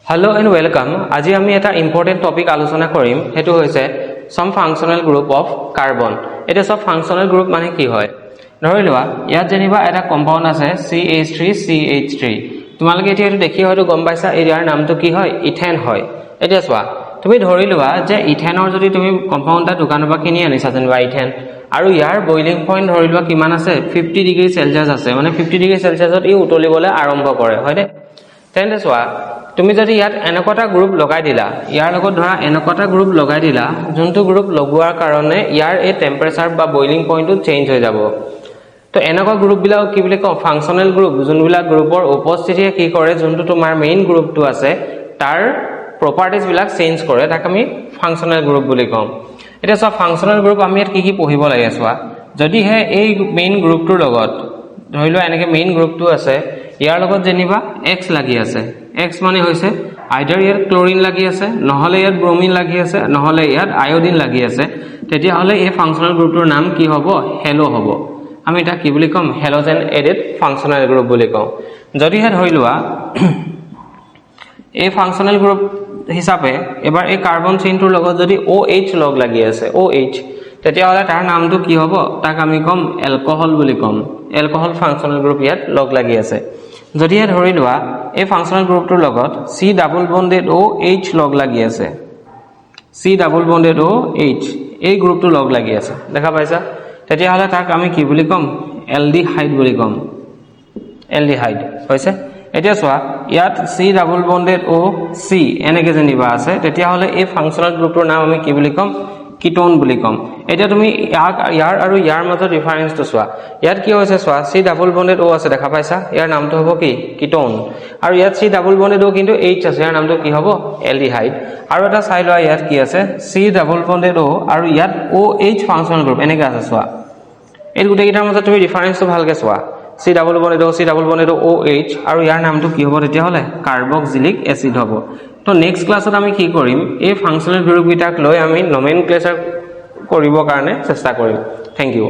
Hello and welcome. আজি আমি এটা ইম্পৰ্টেন্ট টপিক আলোচনা কৰিম হেতু হৈছে some functional group of carbon. এটা সব functional group মানে কি হয় ধৰি লোৱা ইয়াত যেনিবা এটা কম্পাউন্ড আছে CH3CH3 তোমালোকে এতিয়া এটো দেখি হয়তো গম পাইছা এৰিয়াৰ নামটো কি হয় ইথেন হয় এতিয়া চোৱা তুমি ধৰি লোৱা যে ইথেনৰ যদি তুমি কম্পাউন্ডটা দোকানৰ পৰা কিনি আনিছা যেনিবা ইথেন আৰু ইয়াৰ বইলিং পইণ্ট ধৰি লোৱা কিমান আছে 50 ডিগ্ৰী সেলসিয়াস আছে মানে 50 ডিগ্ৰী সেলসিয়াসত ই উতলিবলৈ আৰম্ভ কৰে হয়নে তেন্তে চোৱা তুমি যদি ইয়াত এনেকটা গ্ৰুপ লগাই দিলা ইয়াৰ লগত ধৰা এনেকটা গ্ৰুপ লগাই দিলা যোনটো গ্ৰুপ লগোৱাৰ কাৰণে ইয়াৰ এই টেম্পাৰেচাৰ বা বইলিং পইণ্টটো চেঞ্জ হৈ যাব তো এনেকুৱা গ্ৰুপ বিলাক কি বুলি কও ফাংশনাল গ্ৰুপ যোনবিলাক গ্ৰুপৰ উপস্থিতিয়ে কি কৰে যোনটো তোমাৰ মেইন গ্ৰুপটো আছে তাৰ প্ৰপাৰ্টিজ বিলাক চেঞ্জ কৰে তাক আমি ফাংশনাল গ্ৰুপ বুলি কম এটা সব ফাংশনাল গ্ৰুপ আমি ইয়াত কি পঢ়িব লাগে চোৱা যদি হে এই মেইন গ্ৰুপটোৰ লগত ধৰিলো এনেকে মেইন গ্ৰুপটো আছে ইয়াৰ লগত যেনিবা x লাগি আছে x মানে হৈছে আইদাৰ ইয়াত ক্লোৰিন লাগি আছে নহলে ইয়াত ব্ৰোমিন লাগি আছে নহলে ইয়াত আয়োডিন লাগি আছে তেতিয়া হলে এই ফাংশনাল গ্ৰুপটোৰ নাম কি হ'ব হেলো হ'ব আমি এটা কি বুলি কম হেলোজেন এডেড ফাংশনাল গ্ৰুপ বুলি কম যদি হে ধৰি লোৱা এই ফাংশনাল গ্ৰুপ হিচাপে এবাৰ এই কাৰ্বন চেইনটোৰ লগত যদি OH লগ লাগি আছে OH তেতিয়া হলে তাৰ নামটো কি হ'ব তাক আমি কম এলকহল বুলি কম এলকহল ফাংশনাল গ্ৰুপ ইয়াত লগ লাগি আছে যদি হে ধৰি লোৱা এই ফাংশনাল গ্ৰুপটোৰ লগত C ডাবল বন্ডেড OH লগ লাগি আছে C ডাবল বন্ডেড OH এই গ্ৰুপটো লগ লাগি আছে দেখা পাইছা তেতিয়া হলে তাক আমি কি বুলি কম এলডিহাইড বুলি কম এলডিহাইড হৈছে এতিয়া চোৱা ইয়াত C ডাবল বন্ডেড OC এনেকে যেনিবা আছে তেতিয়া হলে এই ফাংশনাল গ্ৰুপটোৰ নাম আমি কি বুলি কম কিটোন বুলি কম এটা তুমি ইয়াৰ আৰু ইয়াৰ মাজৰ ডিফাৰেন্সটো চোৱা ইয়াত কি হৈছে চোৱা C ডাবল বন্ডেড O আছে দেখা পাইছা ইয়াৰ নামটো হ'ব কি কিটোন আৰু ইয়াত C ডাবল বন্ডেড O কিন্তু H আছে ইয়াৰ নামটো কি হ'ব এলডিহাইড আৰু এটা চাই লোৱা ইয়াত কি আছে C ডাবল বন্ডেড O আৰু ইয়াত OH ফাংশনাল গ্ৰুপ এনেকে আছে চোৱা এই গুটেকিটাৰ মাজত তুমি ডিফাৰেন্সটো ভালকে চোৱা C ডাবল বন্ডেড OH আৰু ইয়াৰ নামটো কি হ'ব তেতিয়া হলে কাৰ্বক্সিলিক এসিড হ'ব তো নেক্সট ক্লাছত আমি কি কৰিম এই ফাংশনাল গ্ৰুপ গিটাক লৈ আমি নমেনক্লেচাৰ কৰিব কাৰণে চেষ্টা কৰিম থ্যাংক ইউ